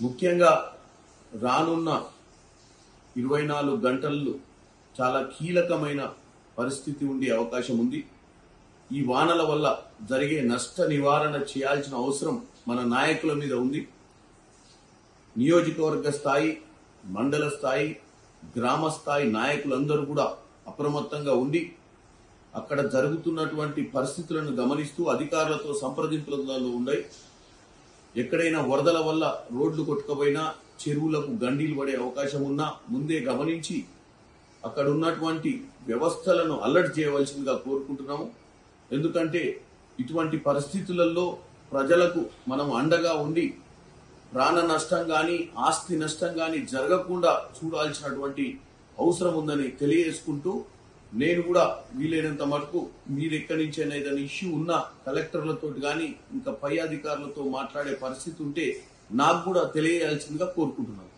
ముఖ్యంగా రానున్న 24 గంటల్లో చాలా కీలకమైన పరిస్థితి ఉండే అవకాశం ఉంది. ఈ వానల వల్ల జరిగే నష్ట నివారణ చేయాల్సిన అవసరం మన నాయకుల మీద ఉంది. నియోజకవర్గ స్థాయి, మండల స్థాయి, గ్రామ స్థాయి నాయకులందరూ కూడా అప్రమత్తంగా ఉండి అక్కడ జరుగుతున్నటువంటి పరిస్థితులను గమనిస్తూ అధికారులతో సంప్రదింపులలో ఉన్నాయి. ఎక్కడైనా వరదల వల్ల రోడ్లు కొట్టుకుపోయినా, చెరువులకు గండీలు పడే అవకాశం ఉన్నా ముందే గమనించి అక్కడ ఉన్నటువంటి వ్యవస్థలను అలర్ట్ చేయవలసిందిగా కోరుకుంటున్నాము. ఎందుకంటే ఇటువంటి పరిస్థితులలో ప్రజలకు మనం అండగా ఉండి ప్రాణ నష్టం కానీ, ఆస్తి నష్టం కానీ జరగకుండా చూడాల్సినటువంటి అవసరం ఉందని తెలియజేసుకుంటూ, నేను కూడా వీలైనంత మటుకు మీరు ఎక్కడి నుంచైనా ఏదైనా ఇష్యూ ఉన్నా కలెక్టర్లతో కానీ ఇంకా పై అధికారులతో మాట్లాడే పరిస్థితి ఉంటే నాకు కూడా తెలియజేయాల్సిందిగా కోరుకుంటున్నాను.